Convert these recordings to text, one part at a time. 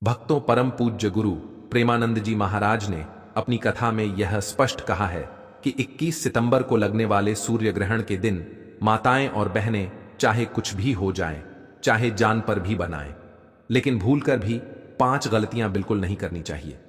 भक्तों, परम पूज्य गुरु प्रेमानंद जी महाराज ने अपनी कथा में यह स्पष्ट कहा है कि 21 सितंबर को लगने वाले सूर्य ग्रहण के दिन माताएं और बहनें चाहे कुछ भी हो जाएं, चाहे जान पर भी बनाएं, लेकिन भूलकर भी 5 गलतियां बिल्कुल नहीं करनी चाहिए।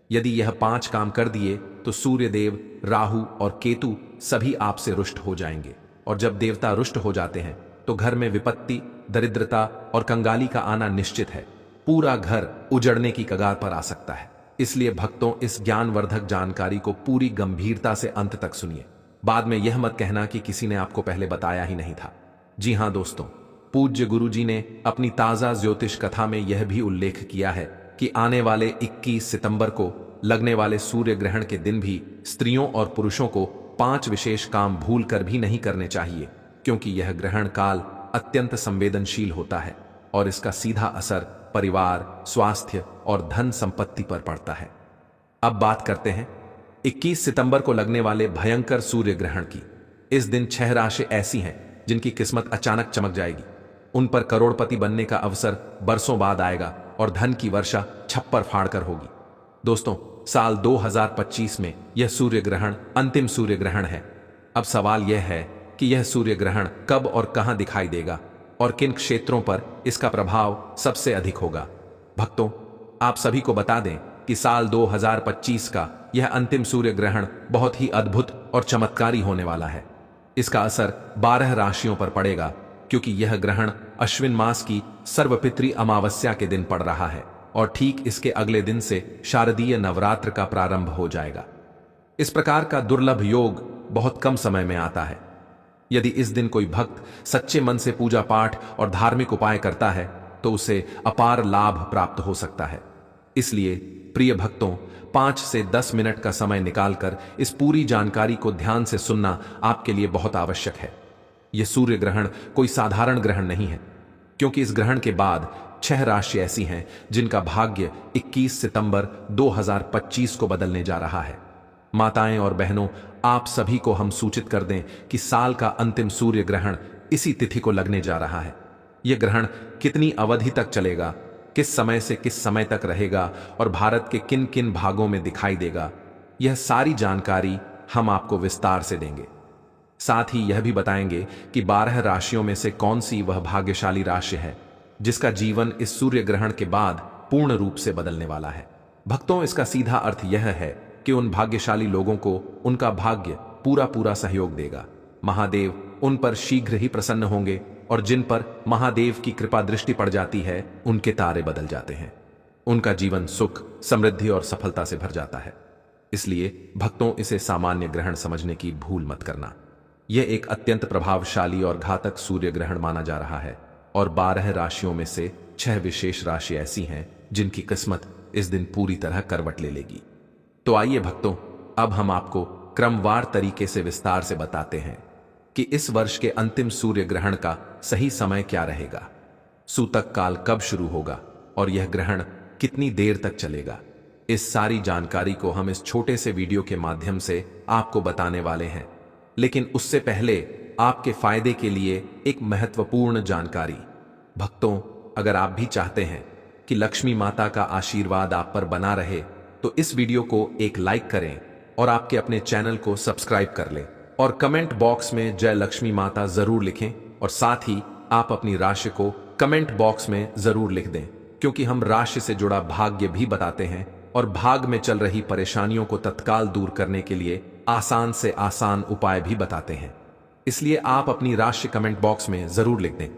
यदि यह 5 काम कर दिए तो सूर्य देव, राहु और केतु सभी आपसे रुष्ट हो जाएंगे, और जब देवता रुष्ट हो जाते हैं तो घर में विपत्ति, दरिद्रता और कंगाली का आना निश्चित है। पूरा घर उजड़ने की कगार पर आ सकता है। इसलिए भक्तों, इस ज्ञानवर्धक जानकारी को पूरी गंभीरता से अंत तक सुनिए। बाद में यह मत कहना कि किसी ने आपको पहले बताया ही नहीं था। जी हां दोस्तों, पूज्य गुरु जी ने अपनी ताजा ज्योतिष कथा में यह भी उल्लेख किया है कि आने वाले 21 सितंबर को लगने वाले सूर्य ग्रहण के दिन भी स्त्रियों और पुरुषों को 5 विशेष काम भूल कर भी नहीं करने चाहिए, क्योंकि यह ग्रहण काल अत्यंत संवेदनशील होता है और इसका सीधा असर परिवार, स्वास्थ्य और धन संपत्ति पर पड़ता है। अब बात करते हैं 21 सितंबर को लगने वाले भयंकर सूर्य ग्रहण की। इस दिन 6 राशि ऐसी हैं जिनकी किस्मत अचानक चमक जाएगी। उन पर करोड़पति बनने का अवसर बरसों बाद आएगा और धन की वर्षा छप्पर फाड़कर होगी। दोस्तों, साल 2025 में यह सूर्य ग्रहण अंतिम सूर्य ग्रहण है। अब सवाल यह है कि यह सूर्य ग्रहण कब और कहां दिखाई देगा और किन क्षेत्रों पर इसका प्रभाव सबसे अधिक होगा। भक्तों, आप सभी को बता दें कि साल 2025 का यह अंतिम सूर्य ग्रहण बहुत ही अद्भुत और चमत्कारी होने वाला है। इसका असर 12 राशियों पर पड़ेगा, क्योंकि यह ग्रहण अश्विन मास की सर्वपितृ अमावस्या के दिन पड़ रहा है और ठीक इसके अगले दिन से शारदीय नवरात्र का प्रारंभ हो जाएगा। इस प्रकार का दुर्लभ योग बहुत कम समय में आता है। यदि इस दिन कोई भक्त सच्चे मन से पूजा पाठ और धार्मिक उपाय करता है तो उसे अपार लाभ प्राप्त हो सकता है। इसलिए प्रिय भक्तों, 5 से 10 मिनट का समय निकालकर इस पूरी जानकारी को ध्यान से सुनना आपके लिए बहुत आवश्यक है। यह सूर्य ग्रहण कोई साधारण ग्रहण नहीं है, क्योंकि इस ग्रहण के बाद 6 राशि ऐसी हैं जिनका भाग्य 21 सितंबर 2025 को बदलने जा रहा है। माताएं और बहनों, आप सभी को हम सूचित कर दें कि साल का अंतिम सूर्य ग्रहण इसी तिथि को लगने जा रहा है। यह ग्रहण कितनी अवधि तक चलेगा, किस समय से किस समय तक रहेगा और भारत के किन किन भागों में दिखाई देगा, यह सारी जानकारी हम आपको विस्तार से देंगे। साथ ही यह भी बताएंगे कि 12 राशियों में से कौन सी वह भाग्यशाली राशि है जिसका जीवन इस सूर्य ग्रहण के बाद पूर्ण रूप से बदलने वाला है। भक्तों, इसका सीधा अर्थ यह है कि उन भाग्यशाली लोगों को उनका भाग्य पूरा पूरा सहयोग देगा। महादेव उन पर शीघ्र ही प्रसन्न होंगे और जिन पर महादेव की कृपा दृष्टि पड़ जाती है उनके तारे बदल जाते हैं। उनका जीवन सुख, समृद्धि और सफलता से भर जाता है। इसलिए भक्तों, इसे सामान्य ग्रहण समझने की भूल मत करना। यह एक अत्यंत प्रभावशाली और घातक सूर्य ग्रहण माना जा रहा है और 12 राशियों में से 6 विशेष राशि ऐसी हैं जिनकी किस्मत इस दिन पूरी तरह करवट ले लेगी। तो आइए भक्तों, अब हम आपको क्रमवार तरीके से विस्तार से बताते हैं कि इस वर्ष के अंतिम सूर्य ग्रहण का सही समय क्या रहेगा, सूतक काल कब शुरू होगा और यह ग्रहण कितनी देर तक चलेगा। इस सारी जानकारी को हम इस छोटे से वीडियो के माध्यम से आपको बताने वाले हैं। लेकिन उससे पहले आपके फायदे के लिए एक महत्वपूर्ण जानकारी। भक्तों, अगर आप भी चाहते हैं कि लक्ष्मी माता का आशीर्वाद आप पर बना रहे तो इस वीडियो को एक लाइक करें और आपके अपने चैनल को सब्सक्राइब कर लें और कमेंट बॉक्स में जय लक्ष्मी माता जरूर लिखें। और साथ ही आप अपनी राशि को कमेंट बॉक्स में जरूर लिख दें, क्योंकि हम राशि से जुड़ा भाग्य भी बताते हैं और भाग में चल रही परेशानियों को तत्काल दूर करने के लिए आसान से आसान उपाय भी बताते हैं। इसलिए आप अपनी राशि कमेंट बॉक्स में जरूर लिख दें।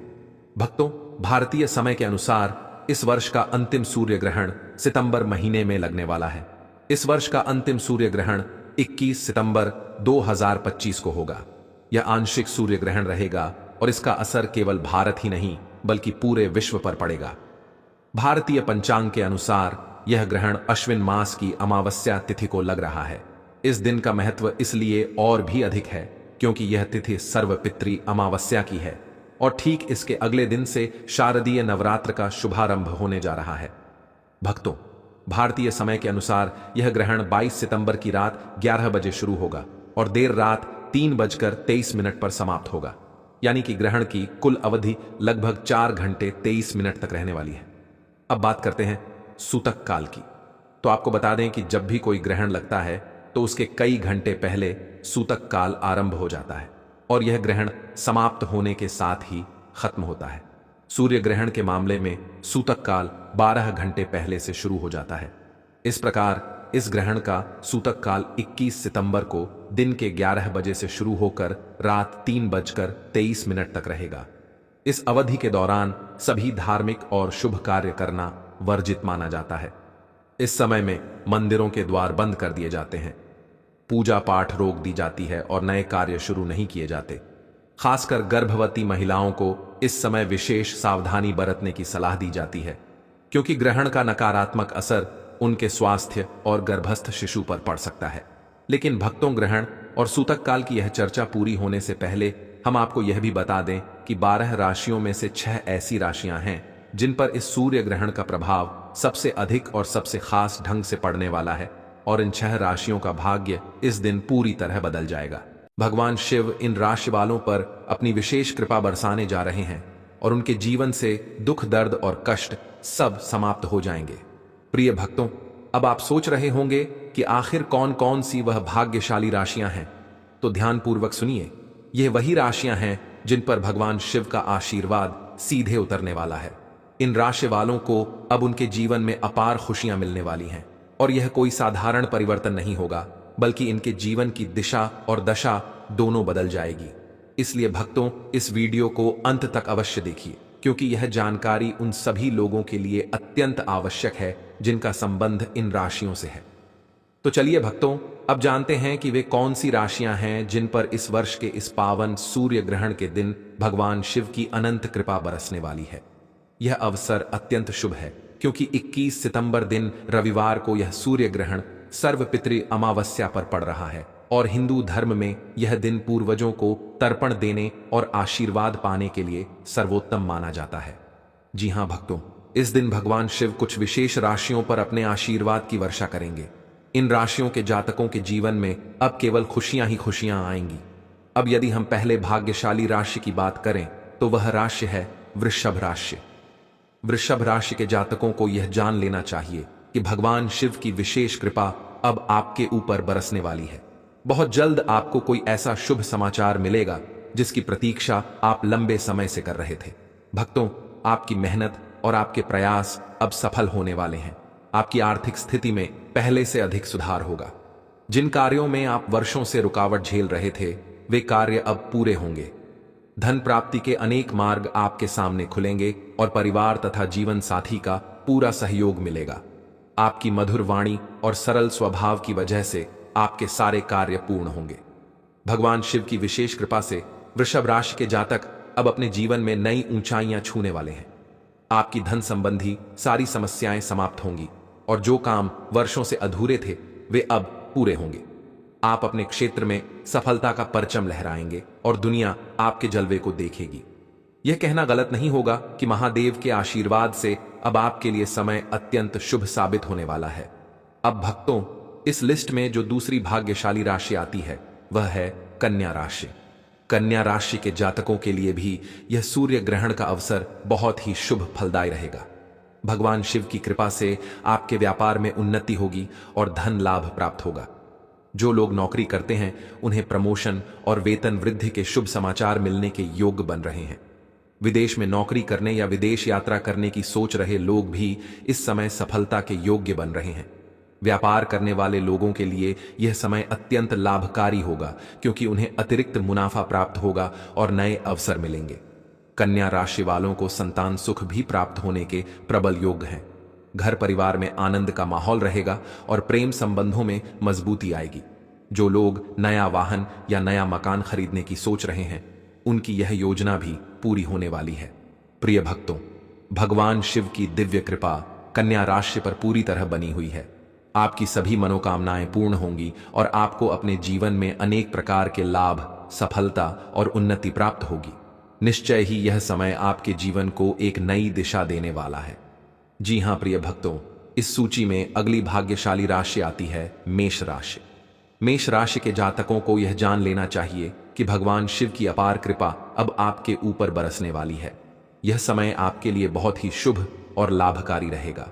भक्तों, भारतीय समय के अनुसार इस वर्ष का अंतिम सूर्य ग्रहण सितंबर महीने में लगने वाला है। इस वर्ष का अंतिम सूर्य ग्रहण 21 सितंबर 2025 को होगा। यह आंशिक सूर्य ग्रहण रहेगा और इसका असर केवल भारत ही नहीं बल्कि पूरे विश्व पर पड़ेगा। भारतीय पंचांग के अनुसार यह ग्रहण अश्विन मास की अमावस्या तिथि को लग रहा है। इस दिन का महत्व इसलिए और भी अधिक है क्योंकि यह तिथि सर्वपितृ अमावस्या की है और ठीक इसके अगले दिन से शारदीय नवरात्र का शुभारंभ होने जा रहा है। भक्तों, भारतीय समय के अनुसार यह ग्रहण 22 सितंबर की रात 11 बजे शुरू होगा और देर रात 3:23 पर समाप्त होगा। यानी कि ग्रहण की कुल अवधि लगभग 4 घंटे 23 मिनट तक रहने वाली है। अब बात करते हैं सूतक काल की। तो आपको बता दें कि जब भी कोई ग्रहण लगता है तो उसके कई घंटे पहले सूतक काल आरंभ हो जाता है और यह ग्रहण समाप्त होने के साथ ही खत्म होता है। सूर्य ग्रहण के मामले में सूतक काल 12 घंटे पहले से शुरू हो जाता है। इस प्रकार इस ग्रहण का सूतक काल 21 सितंबर को दिन के 11 बजे से शुरू होकर रात 3:23 तक रहेगा। इस अवधि के दौरान सभी धार्मिक और शुभ कार्य करना वर्जित माना जाता है। इस समय में मंदिरों के द्वार बंद कर दिए जाते हैं, पूजा पाठ रोक दी जाती है और नए कार्य शुरू नहीं किए जाते। खासकर गर्भवती महिलाओं को इस समय विशेष सावधानी बरतने की सलाह दी जाती है, क्योंकि ग्रहण का नकारात्मक असर उनके स्वास्थ्य और गर्भस्थ शिशु पर पड़ सकता है। लेकिन भक्तों, ग्रहण और सूतक काल की यह चर्चा पूरी होने से पहले हम आपको यह भी बता दें कि 12 राशियों में से 6 ऐसी राशियां हैं जिन पर इस सूर्य ग्रहण का प्रभाव सबसे अधिक और सबसे खास ढंग से पड़ने वाला है, और इन 6 राशियों का भाग्य इस दिन पूरी तरह बदल जाएगा। भगवान शिव इन राशि वालों पर अपनी विशेष कृपा बरसाने जा रहे हैं और उनके जीवन से दुख, दर्द और कष्ट सब समाप्त हो जाएंगे। प्रिय भक्तों, अब आप सोच रहे होंगे कि आखिर कौन कौन सी वह भाग्यशाली राशियां हैं, तो ध्यानपूर्वक सुनिए। यह वही राशियां हैं जिन पर भगवान शिव का आशीर्वाद सीधे उतरने वाला है। इन राशि वालों को अब उनके जीवन में अपार खुशियां मिलने वाली हैं और यह कोई साधारण परिवर्तन नहीं होगा, बल्कि इनके जीवन की दिशा और दशा दोनों बदल जाएगी। इसलिए भक्तों, इस वीडियो को अंत तक अवश्य देखिए, क्योंकि यह जानकारी उन सभी लोगों के लिए अत्यंत आवश्यक है जिनका संबंध इन राशियों से है। तो चलिए भक्तों, अब जानते हैं कि वे कौन सी राशियां हैं जिन पर इस वर्ष के इस पावन सूर्य ग्रहण के दिन भगवान शिव की अनंत कृपा बरसने वाली है। यह अवसर अत्यंत शुभ है, क्योंकि 21 सितंबर दिन रविवार को यह सूर्य ग्रहण सर्वपितृ अमावस्या पर पड़ रहा है और हिंदू धर्म में यह दिन पूर्वजों को तर्पण देने और आशीर्वाद पाने के लिए सर्वोत्तम माना जाता है। जी हां भक्तों, इस दिन भगवान शिव कुछ विशेष राशियों पर अपने आशीर्वाद की वर्षा करेंगे। इन राशियों के जातकों के जीवन में अब केवल खुशियां ही खुशियां आएंगी। अब यदि हम पहले भाग्यशाली राशि की बात करें तो वह राशि है वृषभ राशि। वृषभ राशि के जातकों को यह जान लेना चाहिए कि भगवान शिव की विशेष कृपा अब आपके ऊपर बरसने वाली है। बहुत जल्द आपको कोई ऐसा शुभ समाचार मिलेगा जिसकी प्रतीक्षा आप लंबे समय से कर रहे थे। भक्तों, आपकी मेहनत और आपके प्रयास अब सफल होने वाले हैं। आपकी आर्थिक स्थिति में पहले से अधिक सुधार होगा। जिन कार्यों में आप वर्षों से रुकावट झेल रहे थे, वे कार्य अब पूरे होंगे। धन प्राप्ति के अनेक मार्ग आपके सामने खुलेंगे और परिवार तथा जीवन साथी का पूरा सहयोग मिलेगा। आपकी मधुर वाणी और सरल स्वभाव की वजह से आपके सारे कार्य पूर्ण होंगे। भगवान शिव की विशेष कृपा से वृषभ राशि के जातक अब अपने जीवन में नई ऊंचाइयां छूने वाले हैं। आपकी धन संबंधी सारी समस्याएं समाप्त होंगी और जो काम वर्षों से अधूरे थे वे अब पूरे होंगे। आप अपने क्षेत्र में सफलता का परचम लहराएंगे और दुनिया आपके जलवे को देखेगी। यह कहना गलत नहीं होगा कि महादेव के आशीर्वाद से अब आपके लिए समय अत्यंत शुभ साबित होने वाला है। अब भक्तों, इस लिस्ट में जो दूसरी भाग्यशाली राशि आती है वह है कन्या राशि। कन्या राशि के जातकों के लिए भी यह सूर्य ग्रहण का अवसर बहुत ही शुभ फलदायी रहेगा। भगवान शिव की कृपा से आपके व्यापार में उन्नति होगी और धन लाभ प्राप्त होगा। जो लोग नौकरी करते हैं उन्हें प्रमोशन और वेतन वृद्धि के शुभ समाचार मिलने के योग्य बन रहे हैं। विदेश में नौकरी करने या विदेश यात्रा करने की सोच रहे लोग भी इस समय सफलता के योग्य बन रहे हैं। व्यापार करने वाले लोगों के लिए यह समय अत्यंत लाभकारी होगा, क्योंकि उन्हें अतिरिक्त मुनाफा प्राप्त होगा और नए अवसर मिलेंगे। कन्या राशि वालों को संतान सुख भी प्राप्त होने के प्रबल योग हैं। घर परिवार में आनंद का माहौल रहेगा और प्रेम संबंधों में मजबूती आएगी। जो लोग नया वाहन या नया मकान खरीदने की सोच रहे हैं, उनकी यह योजना भी पूरी होने वाली है। प्रिय भक्तों, भगवान शिव की दिव्य कृपा कन्या राशि पर पूरी तरह बनी हुई है। आपकी सभी मनोकामनाएं पूर्ण होंगी और आपको अपने जीवन में अनेक प्रकार के लाभ, सफलता और उन्नति प्राप्त होगी। निश्चय ही यह समय आपके जीवन को एक नई दिशा देने वाला है। जी हां प्रिय भक्तों, इस सूची में अगली भाग्यशाली राशि आती है मेष राशि। मेष राशि के जातकों को यह जान लेना चाहिए कि भगवान शिव की अपार कृपा अब आपके ऊपर बरसने वाली है। यह समय आपके लिए बहुत ही शुभ और लाभकारी रहेगा।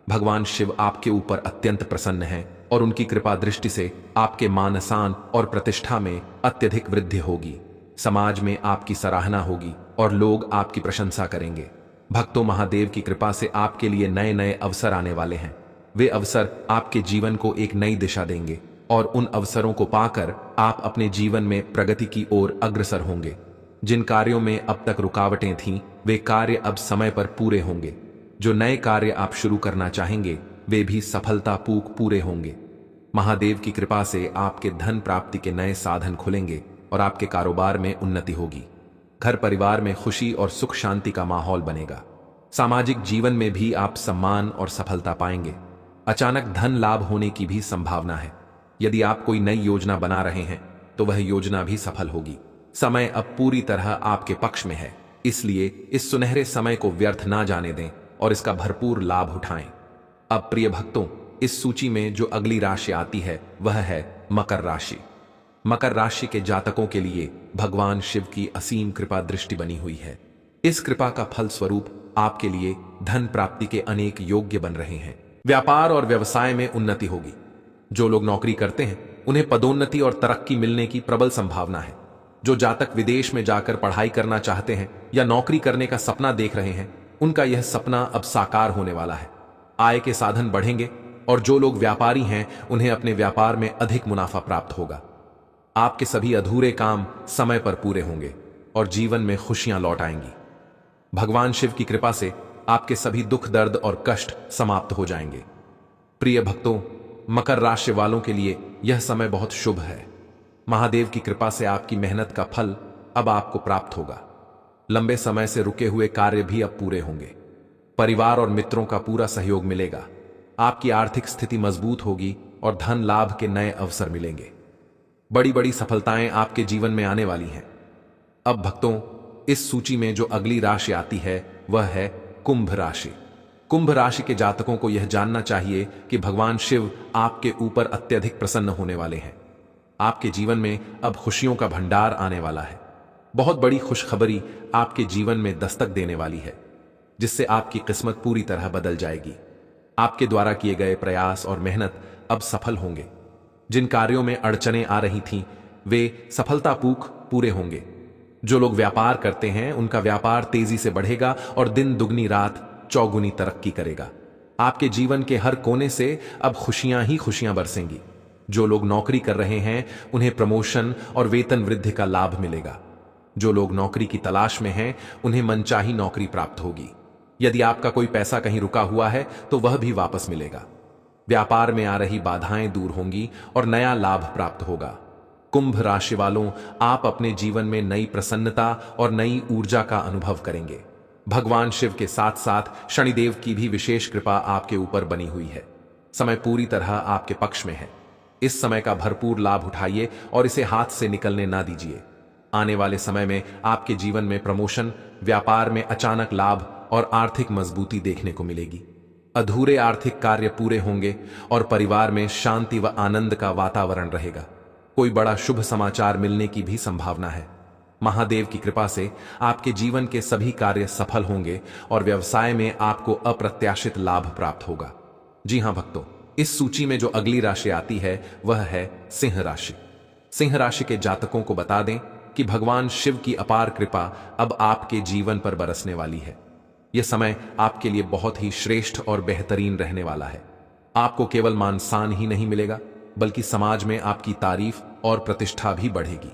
भगवान शिव आपके ऊपर अत्यंत प्रसन्न हैं और उनकी कृपा दृष्टि से आपके मान सम्मान और प्रतिष्ठा में अत्यधिक वृद्धि होगी। समाज में आपकी सराहना होगी और लोग आपकी प्रशंसा करेंगे। भक्तों, महादेव की कृपा से आपके लिए नए नए अवसर आने वाले हैं। वे अवसर आपके जीवन को एक नई दिशा देंगे और उन अवसरों को पाकर आप अपने जीवन में प्रगति की ओर अग्रसर होंगे। जिन कार्यों में अब तक रुकावटें थीं, वे कार्य अब समय पर पूरे होंगे। जो नए कार्य आप शुरू करना चाहेंगे, वे भी सफलतापूर्वक पूरे होंगे। महादेव की कृपा से आपके धन प्राप्ति के नए साधन खुलेंगे और आपके कारोबार में उन्नति होगी। घर परिवार में खुशी और सुख शांति का माहौल बनेगा। सामाजिक जीवन में भी आप सम्मान और सफलता पाएंगे। अचानक धन लाभ होने की भी संभावना है। यदि आप कोई नई योजना बना रहे हैं तो वह योजना भी सफल होगी। समय अब पूरी तरह आपके पक्ष में है, इसलिए इस सुनहरे समय को व्यर्थ ना जाने दें और इसका भरपूर लाभ उठाएं। अब प्रिय भक्तों, इस सूची में जो अगली राशि आती है वह है मकर राशि। मकर राशि के जातकों के लिए भगवान शिव की असीम कृपा दृष्टि बनी हुई है। इस कृपा का फल स्वरूप आपके लिए धन प्राप्ति के अनेक योग्य बन रहे हैं। व्यापार और व्यवसाय में उन्नति होगी। जो लोग नौकरी करते हैं उन्हें पदोन्नति और तरक्की मिलने की प्रबल संभावना है। जो जातक विदेश में जाकर पढ़ाई करना चाहते हैं या नौकरी करने का सपना देख रहे हैं, उनका यह सपना अब साकार होने वाला है। आय के साधन बढ़ेंगे और जो लोग व्यापारी हैं उन्हें अपने व्यापार में अधिक मुनाफा प्राप्त होगा। आपके सभी अधूरे काम समय पर पूरे होंगे और जीवन में खुशियां लौट आएंगी। भगवान शिव की कृपा से आपके सभी दुख दर्द और कष्ट समाप्त हो जाएंगे। प्रिय भक्तों, मकर राशि वालों के लिए यह समय बहुत शुभ है। महादेव की कृपा से आपकी मेहनत का फल अब आपको प्राप्त होगा। लंबे समय से रुके हुए कार्य भी अब पूरे होंगे। परिवार और मित्रों का पूरा सहयोग मिलेगा। आपकी आर्थिक स्थिति मजबूत होगी और धन लाभ के नए अवसर मिलेंगे। बड़ी बड़ी सफलताएं आपके जीवन में आने वाली हैं। अब भक्तों, इस सूची में जो अगली राशि आती है वह है कुंभ राशि। कुंभ राशि के जातकों को यह जानना चाहिए कि भगवान शिव आपके ऊपर अत्यधिक प्रसन्न होने वाले हैं। आपके जीवन में अब खुशियों का भंडार आने वाला है। बहुत बड़ी खुशखबरी आपके जीवन में दस्तक देने वाली है, जिससे आपकी किस्मत पूरी तरह बदल जाएगी। आपके द्वारा किए गए प्रयास और मेहनत अब सफल होंगे। जिन कार्यों में अड़चनें आ रही थीं, वे सफलतापूर्वक पूरे होंगे। जो लोग व्यापार करते हैं उनका व्यापार तेजी से बढ़ेगा और दिन दुगनी रात चौगुनी तरक्की करेगा। आपके जीवन के हर कोने से अब खुशियां ही खुशियां बरसेंगी। जो लोग नौकरी कर रहे हैं उन्हें प्रमोशन और वेतन वृद्धि का लाभ मिलेगा। जो लोग नौकरी की तलाश में हैं उन्हें मनचाही नौकरी प्राप्त होगी। यदि आपका कोई पैसा कहीं रुका हुआ है तो वह भी वापस मिलेगा। व्यापार में आ रही बाधाएं दूर होंगी और नया लाभ प्राप्त होगा। कुंभ राशि वालों, आप अपने जीवन में नई प्रसन्नता और नई ऊर्जा का अनुभव करेंगे। भगवान शिव के साथ साथ शनिदेव की भी विशेष कृपा आपके ऊपर बनी हुई है। समय पूरी तरह आपके पक्ष में है। इस समय का भरपूर लाभ उठाइए और इसे हाथ से निकलने ना दीजिए। आने वाले समय में आपके जीवन में प्रमोशन, व्यापार में अचानक लाभ और आर्थिक मजबूती देखने को मिलेगी। अधूरे आर्थिक कार्य पूरे होंगे और परिवार में शांति व आनंद का वातावरण रहेगा। कोई बड़ा शुभ समाचार मिलने की भी संभावना है। महादेव की कृपा से आपके जीवन के सभी कार्य सफल होंगे और व्यवसाय में आपको अप्रत्याशित लाभ प्राप्त होगा। जी हां भक्तों, इस सूची में जो अगली राशि आती है वह है सिंह राशि। सिंह राशि के जातकों को बता दें कि भगवान शिव की अपार कृपा अब आपके जीवन पर बरसने वाली है। यह समय आपके लिए बहुत ही श्रेष्ठ और बेहतरीन रहने वाला है। आपको केवल मान सम्मान ही नहीं मिलेगा, बल्कि समाज में आपकी तारीफ और प्रतिष्ठा भी बढ़ेगी।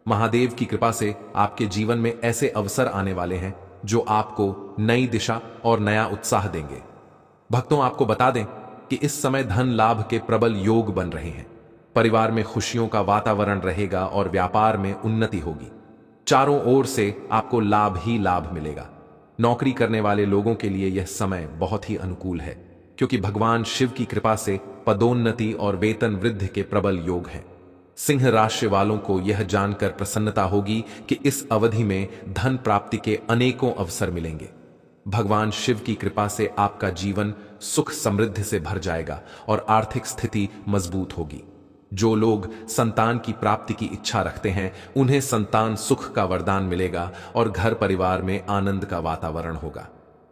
महादेव की कृपा से आपके जीवन में ऐसे अवसर आने वाले हैं जो आपको नई दिशा और नया उत्साह देंगे। भक्तों, आपको बता दें कि इस समय धन लाभ के प्रबल योग बन रहे हैं। परिवार में खुशियों का वातावरण रहेगा और व्यापार में उन्नति होगी। चारों ओर से आपको लाभ ही लाभ मिलेगा। नौकरी करने वाले लोगों के लिए यह समय बहुत ही अनुकूल है, क्योंकि भगवान शिव की कृपा से पदोन्नति और वेतन वृद्धि के प्रबल योग हैं। सिंह राशि वालों को यह जानकर प्रसन्नता होगी कि इस अवधि में धन प्राप्ति के अनेकों अवसर मिलेंगे। भगवान शिव की कृपा से आपका जीवन सुख समृद्धि से भर जाएगा और आर्थिक स्थिति मजबूत होगी। जो लोग संतान की प्राप्ति की इच्छा रखते हैं उन्हें संतान सुख का वरदान मिलेगा और घर परिवार में आनंद का वातावरण होगा।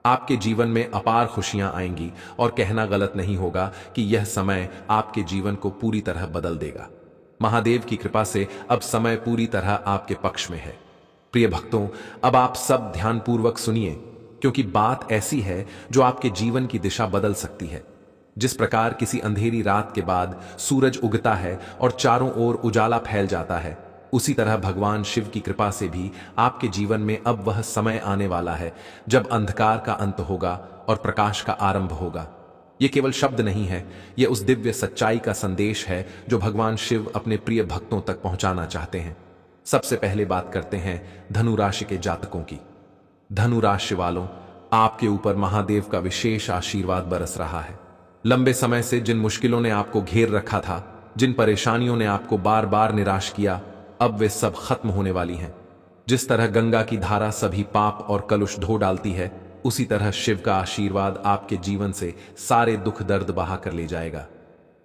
आपके जीवन में अपार खुशियां आएंगी और कहना गलत नहीं होगा कि यह समय आपके जीवन को पूरी तरह बदल देगा। महादेव की कृपा से अब समय पूरी तरह आपके पक्ष में है। प्रिय भक्तों, अब आप सब ध्यानपूर्वक सुनिए, क्योंकि बात ऐसी है जो आपके जीवन की दिशा बदल सकती है। जिस प्रकार किसी अंधेरी रात के बाद सूरज उगता है और चारों ओर उजाला फैल जाता है, उसी तरह भगवान शिव की कृपा से भी आपके जीवन में अब वह समय आने वाला है जब अंधकार का अंत होगा और प्रकाश का आरंभ होगा। ये केवल शब्द नहीं है, ये उस दिव्य सच्चाई का संदेश है जो भगवान शिव अपने प्रिय भक्तों तक पहुंचाना चाहते हैं। सबसे पहले बात करते हैं धनु राशि के जातकों की। धनु राशि वालों, आपके ऊपर महादेव का विशेष आशीर्वाद बरस रहा है। लंबे समय से जिन मुश्किलों ने आपको घेर रखा था, जिन परेशानियों ने आपको बार बार निराश किया, अब वे सब खत्म होने वाली हैं। जिस तरह गंगा की धारा सभी पाप और कलुष धो डालती है, उसी तरह शिव का आशीर्वाद आपके जीवन से सारे दुख दर्द बहा कर ले जाएगा।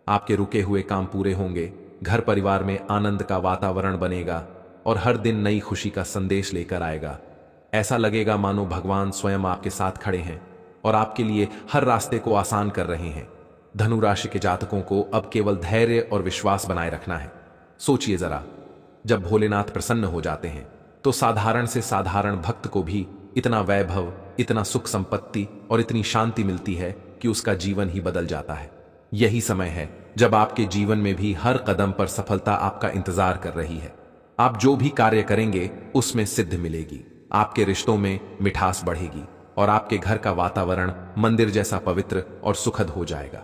आपके रुके हुए काम पूरे होंगे, घर परिवार में आनंद का वातावरण बनेगा और हर दिन नई खुशी का संदेश लेकर आएगा। ऐसा लगेगा मानो भगवान स्वयं आपके साथ खड़े हैं और आपके लिए हर रास्ते को आसान कर रहे हैं। धनु राशि के जातकों को अब केवल धैर्य और विश्वास बनाए रखना है। सोचिए जरा, जब भोलेनाथ प्रसन्न हो जाते हैं तो साधारण से साधारण भक्त को भी इतना वैभव, इतना सुख संपत्ति और इतनी शांति मिलती है कि उसका जीवन ही बदल जाता है। यही समय है जब आपके जीवन में भी हर कदम पर सफलता आपका इंतजार कर रही है। आप जो भी कार्य करेंगे उसमें सिद्ध मिलेगी, आपके रिश्तों में मिठास बढ़ेगी और आपके घर का वातावरण मंदिर जैसा पवित्र और सुखद हो जाएगा।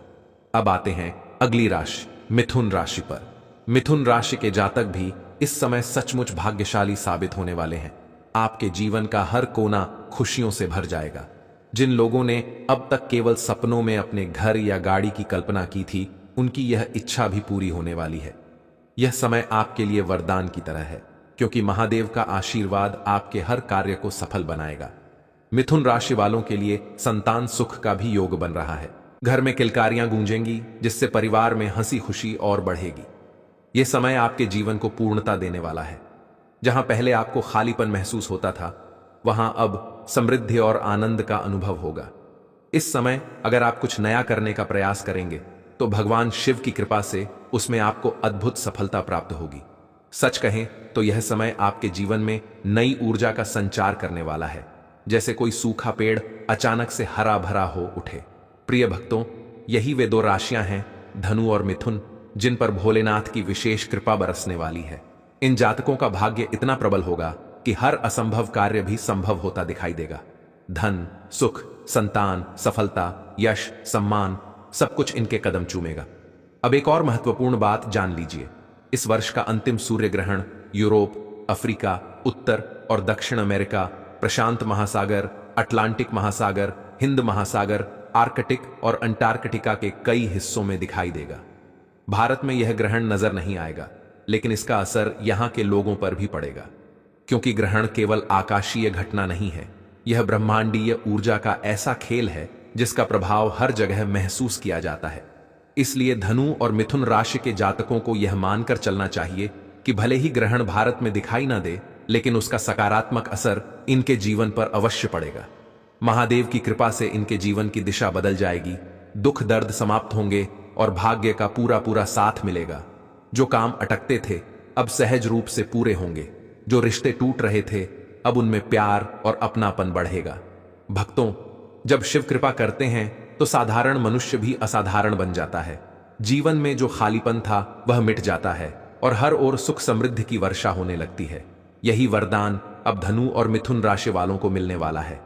अब आते हैं अगली राशि, मिथुन राशि पर। मिथुन राशि के जातक भी इस समय सचमुच भाग्यशाली साबित होने वाले हैं। आपके जीवन का हर कोना खुशियों से भर जाएगा। जिन लोगों ने अब तक केवल सपनों में अपने घर या गाड़ी की कल्पना की थी, उनकी यह इच्छा भी पूरी होने वाली है। यह समय आपके लिए वरदान की तरह है, क्योंकि महादेव का आशीर्वाद आपके हर कार्य को सफल बनाएगा। मिथुन राशि वालों के लिए संतान सुख का भी योग बन रहा है। घर में किलकारियां गूंजेंगी, जिससे परिवार में हंसी खुशी और बढ़ेगी। यह समय आपके जीवन को पूर्णता देने वाला है। जहां पहले आपको खालीपन महसूस होता था, वहां अब समृद्धि और आनंद का अनुभव होगा। इस समय अगर आप कुछ नया करने का प्रयास करेंगे तो भगवान शिव की कृपा से उसमें आपको अद्भुत सफलता प्राप्त होगी। सच कहें तो यह समय आपके जीवन में नई ऊर्जा का संचार करने वाला है, जैसे कोई सूखा पेड़ अचानक से हरा भरा हो उठे। प्रिय भक्तों, यही वे दो राशियां हैं, धनु और मिथुन, जिन पर भोलेनाथ की विशेष कृपा बरसने वाली है। इन जातकों का भाग्य इतना प्रबल होगा कि हर असंभव कार्य भी संभव होता दिखाई देगा। धन, सुख, संतान, सफलता, यश, सम्मान, सब कुछ इनके कदम चूमेगा। अब एक और महत्वपूर्ण बात जान लीजिए। इस वर्ष का अंतिम सूर्य ग्रहण यूरोप, अफ्रीका, उत्तर और दक्षिण अमेरिका, प्रशांत महासागर, अटलांटिक महासागर, हिंद महासागर, आर्कटिक और अंटार्कटिका के कई हिस्सों में दिखाई देगा। भारत में यह ग्रहण नजर नहीं आएगा, लेकिन इसका असर यहां के लोगों पर भी पड़ेगा, क्योंकि ग्रहण केवल आकाशीय घटना नहीं है, यह ब्रह्मांडीय ऊर्जा का ऐसा खेल है जिसका प्रभाव हर जगह महसूस किया जाता है। इसलिए धनु और मिथुन राशि के जातकों को यह मानकर चलना चाहिए कि भले ही ग्रहण भारत में दिखाई ना दे, लेकिन उसका सकारात्मक असर इनके जीवन पर अवश्य पड़ेगा। महादेव की कृपा से इनके जीवन की दिशा बदल जाएगी, दुख दर्द समाप्त होंगे और भाग्य का पूरा पूरा साथ मिलेगा। जो काम अटकते थे अब सहज रूप से पूरे होंगे, जो रिश्ते टूट रहे थे अब उनमें प्यार और अपनापन बढ़ेगा। भक्तों, जब शिव कृपा करते हैं तो साधारण मनुष्य भी असाधारण बन जाता है। जीवन में जो खालीपन था वह मिट जाता है और हर ओर सुख समृद्धि की वर्षा होने लगती है। यही वरदान अब धनु और मिथुन राशि वालों को मिलने वाला है।